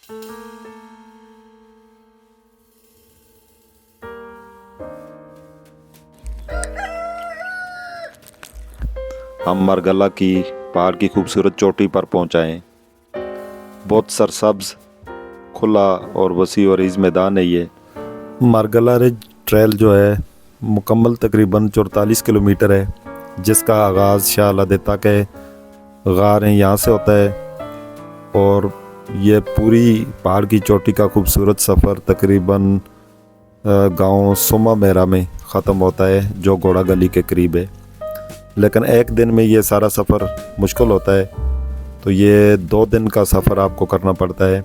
हम मारगला की पहाड़ की खूबसूरत चोटी पर पहुंचाएं। बहुत सरसब्ज, खुला और वसी और इस मैदान है ये। मारगला रिज ट्रेल जो है मुकम्मल तकरीबन 44 किलोमीटर है, जिसका आगाज़ शाह अलादीता के गार हैं यहाँ से होता है और ये पूरी पहाड़ की चोटी का खूबसूरत सफ़र तकरीबन गांव सुमा मेरा में ख़त्म होता है, जो घोड़ा गली के करीब है। लेकिन एक दिन में ये सारा सफ़र मुश्किल होता है, तो ये 2 दिन का सफ़र आपको करना पड़ता है।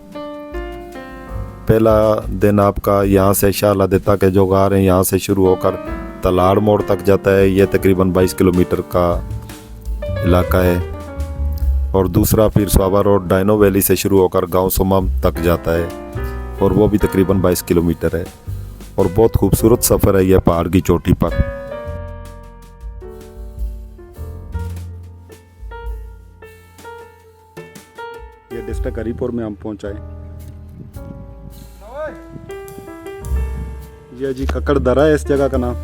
पहला दिन आपका यहाँ से शाह अलादीता के जो गार हैं यहाँ से शुरू होकर तलाड़ मोड़ तक जाता है, ये तकरीबन 22 किलोमीटर का इलाका है। और दूसरा पीर स्वाबा रोड डाइनो वैली से शुरू होकर गांव सुमा तक जाता है और वो भी तकरीबन 22 किलोमीटर है। और बहुत खूबसूरत सफ़र है यह पहाड़ की चोटी पर। ये डिस्ट्रिक्ट हरीपुर में हम पहुंचाए। ये जी कक्कड़ दरा है इस जगह का नाम।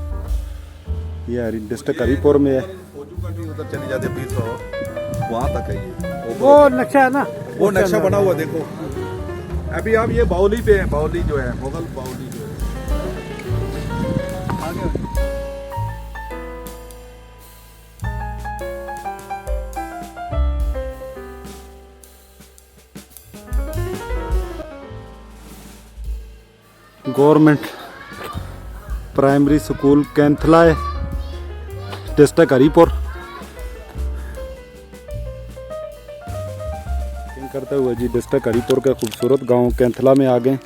ये डिस्ट्रिक्ट हरीपुर में है। उधर चली जाते 20 वहाँ तक है ये। वो नक्शा है ना, वो नक्शा बना हुआ देखो। अभी आप ये बाउली पे है, बाउली जो है मुगल बाउली जो है। गवर्नमेंट प्राइमरी स्कूल कैंथला है, डिस्ट्रिक्ट हरीपुर। करते हुए जी डिस्ट्रिक्ट हरीपुर के खूबसूरत गांव कैंथला में आ गए।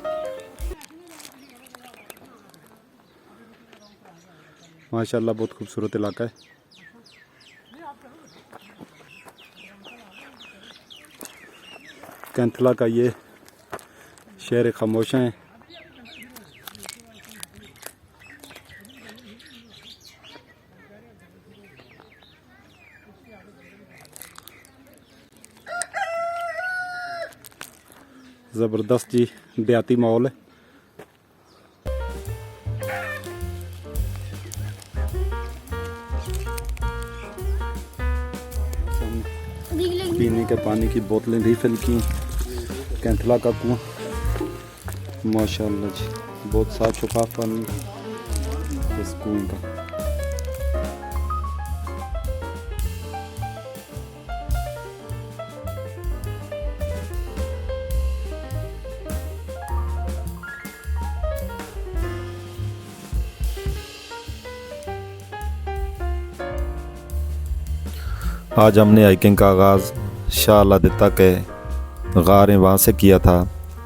माशाल्लाह बहुत खूबसूरत इलाका है। कैंथला का ये शहर खामोश है। ज़बरदस्त जी देहाती माहौल है। पीने के पानी की बोतलें रिफिल की। कैंथला का कुआं माशाल्लाह जी बहुत साफ शफाफ पानी इस कुएं का। आज हमने हाइकिंग का आगाज़ शाह अलादीता के गारें वहाँ से किया था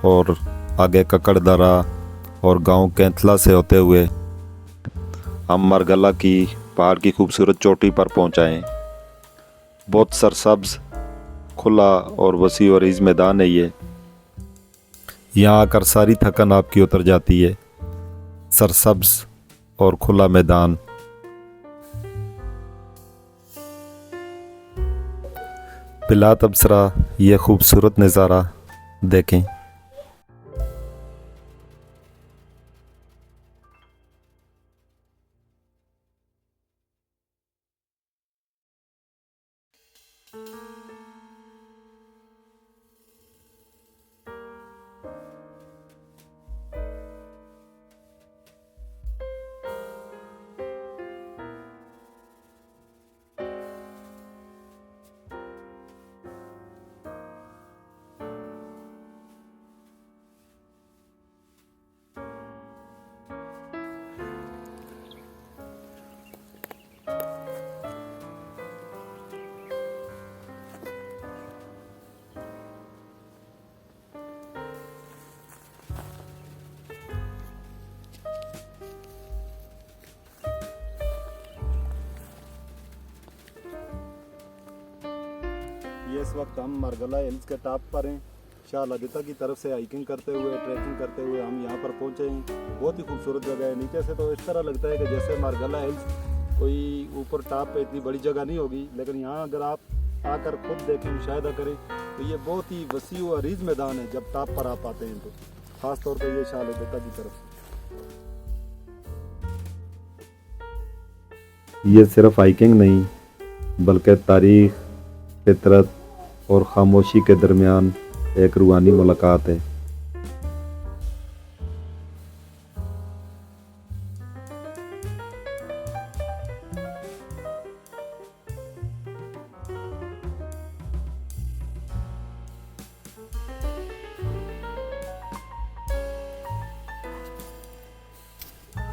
और आगे कक्कड़ दरा और गांव कैंथला से होते हुए हम मारगला की पहाड़ की खूबसूरत चोटी पर पहुँचाएँ। बहुत सरसब्ज, खुला और वसी और इस मैदान है ये। यहाँ आकर सारी थकन आपकी उतर जाती है। सरसब्ज और खुला मैदान। बिला तबसरा ये खूबसूरत नज़ारा देखें। ये इस वक्त हम मारगला हिल्स के टॉप पर हैं। शाह अलादीता की तरफ से हाइकिंग करते हुए, ट्रैकिंग करते हुए हम यहाँ पर पहुँचे हैं। बहुत ही खूबसूरत जगह है। नीचे से तो इस तरह लगता है कि जैसे मारगला हिल्स कोई ऊपर टॉप पे इतनी बड़ी जगह नहीं होगी, लेकिन यहाँ अगर आप आकर खुद देखें, मुशाहिदा करें तो ये बहुत ही वसी और अरीज मैदान है जब टॉप पर आप आते हैं तो, खास तौर पे ये शाल बेटा की तरफ। ये सिर्फ हाइकिंग नहीं बल्कि तारीख, फितरत और खामोशी के दरमियान एक रूहानी मुलाकात है।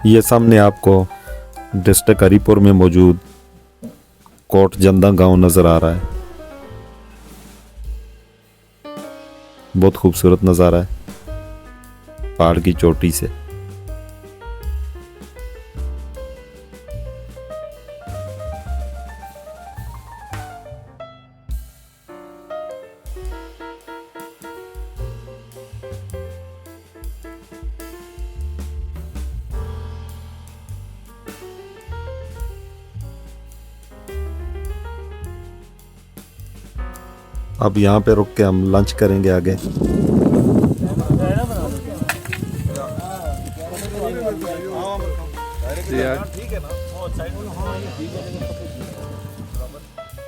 ये सामने आपको डिस्ट्रिक्ट हरीपुर में मौजूद कोट जंदा गांव नज़र आ रहा है। बहुत खूबसूरत नज़ारा है पहाड़ की चोटी से। अब यहाँ पे रुक के हम लंच करेंगे आगे।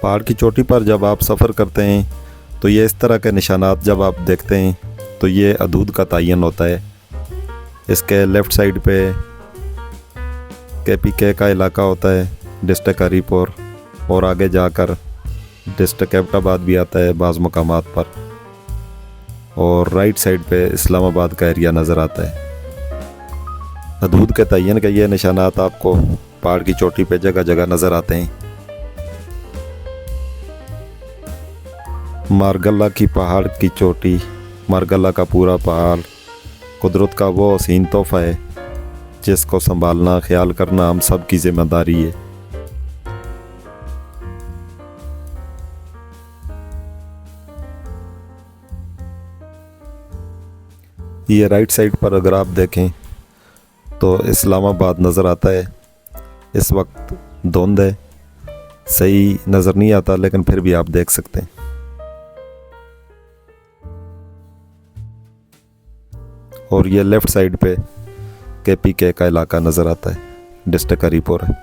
पहाड़ की चोटी पर जब आप सफ़र करते हैं तो ये इस तरह के निशानात जब आप देखते हैं तो ये हदूद का तयन होता है। इसके लेफ़्ट साइड पे KPK का इलाका होता है, डिस्ट्रिक्ट हरीपुर, और आगे जाकर डिस्ट्रिक्ट एबटाबाद भी आता है बाज़ मकामात पर, और राइट साइड पे इस्लामाबाद का एरिया नज़र आता है। हदूद के तयन के ये निशानात आपको पहाड़ की चोटी पे जगह जगह नज़र आते हैं। मारगल्ला की पहाड़ की चोटी, मारगल्ला का पूरा पहाड़ कुदरत का वो हसीन तोहफ़ा है जिसको संभालना, ख्याल करना हम सब की जिम्मेदारी है। ये राइट साइड पर अगर आप देखें तो इस्लामाबाद नज़र आता है। इस वक्त धुंध है, सही नज़र नहीं आता, लेकिन फिर भी आप देख सकते हैं। और ये लेफ़्ट साइड पे KPK का इलाका नज़र आता है, डिस्ट्रिक्ट हरीपुर है।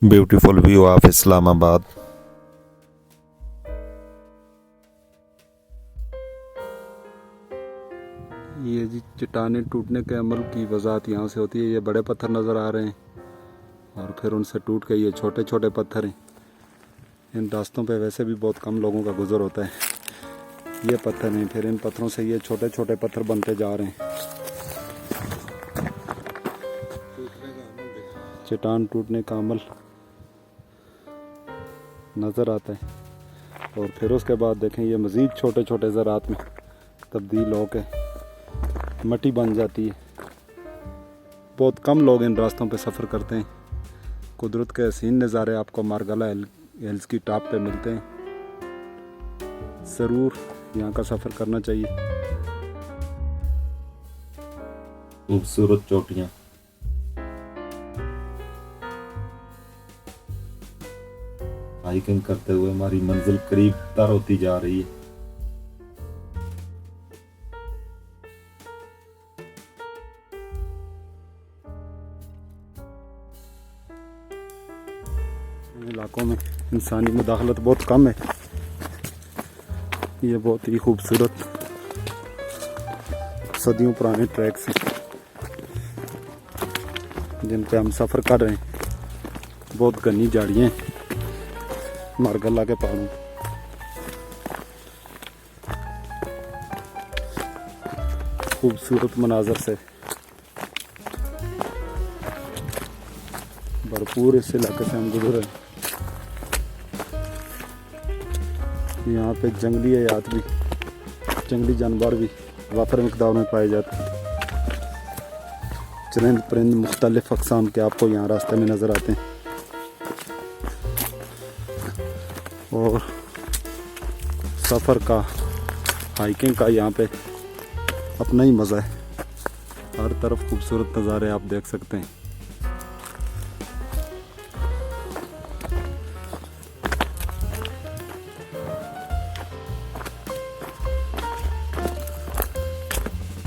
Beautiful view of Islamabad. ये जी चट्टानें टूटने के अमल की वजाहत यहाँ से होती है। ये बड़े पत्थर नज़र आ रहे हैं और फिर उनसे टूट के ये छोटे छोटे पत्थर हैं। इन रास्तों पे वैसे भी बहुत कम लोगों का गुजर होता है। ये पत्थर हैं, फिर इन पत्थरों से ये छोटे छोटे पत्थर बनते जा रहे हैं। चट्टान टूटने का अमल नज़र आता है। और फिर उसके बाद देखें ये मज़ीद छोटे छोटे ज़रात में तब्दील होकर मट्टी बन जाती है। बहुत कम लोग इन रास्तों पे सफ़र करते हैं। कुदरत के हसीन नज़ारे आपको मारगला हिल्स की टॉप पे मिलते हैं। ज़रूर यहाँ का सफ़र करना चाहिए। खूबसूरत चोटियाँ, हाइकिंग करते हुए हमारी मंजिल करीब तर होती जा रही है। इन इलाकों में इंसानी मुदाखलत बहुत कम है। ये बहुत ही खूबसूरत सदियों पुराने ट्रैक्स हैं जिन पे हम सफ़र कर रहे हैं। बहुत घनी झाड़ियाँ हैं मारगला के पहाड़ों। खूबसूरत मनाजर से भरपूर इस इलाके से हम गुजरे। यहाँ पे जंगली हयात भी, जंगली जानवर भी वाफर मकदार में पाए जाते हैं। चरिंद परिंद मुख्तलिफ अक़साम के आपको यहाँ रास्ते में नज़र आते हैं। और सफ़र का, हाइकिंग का यहाँ पे अपना ही मज़ा है। हर तरफ खूबसूरत नज़ारे आप देख सकते हैं।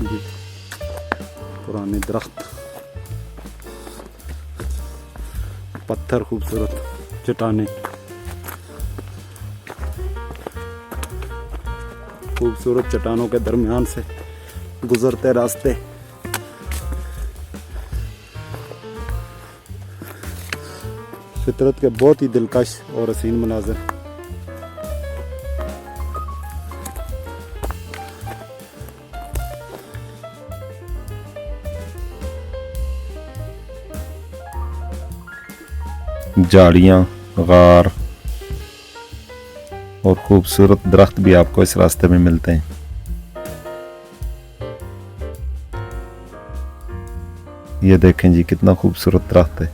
ये पुराने दरख्त, पत्थर, खूबसूरत चट्टानें, खूबसूरत चट्टानों के दरमियान से गुजरते रास्ते, फितरत के बहुत ही दिलकश और हसीन मनाज़र। झाड़ियाँ, गार और खूबसूरत दरख्त भी आपको इस रास्ते में मिलते हैं। ये देखें जी कितना खूबसूरत दरख्त है।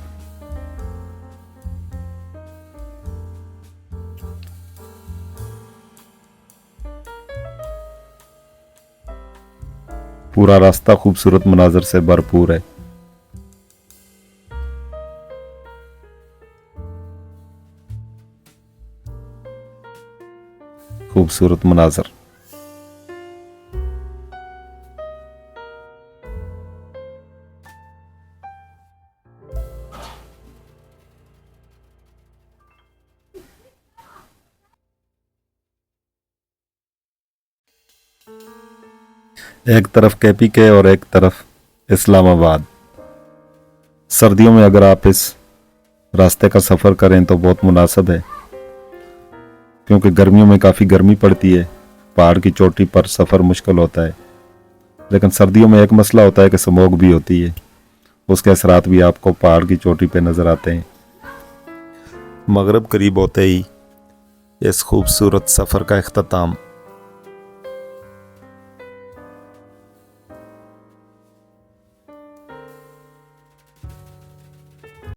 पूरा रास्ता खूबसूरत मनाजर से भरपूर है। खूबसूरत मनाजर। एक तरफ KPK और एक तरफ इस्लामाबाद। सर्दियों में अगर आप इस रास्ते का सफ़र करें तो बहुत मुनासिब है, क्योंकि गर्मियों में काफ़ी गर्मी पड़ती है, पहाड़ की चोटी पर सफ़र मुश्किल होता है। लेकिन सर्दियों में एक मसला होता है कि स्मॉग भी होती है, उसके असरात भी आपको पहाड़ की चोटी पे नज़र आते हैं। मगरिब करीब होते ही इस खूबसूरत सफ़र का इख्तिताम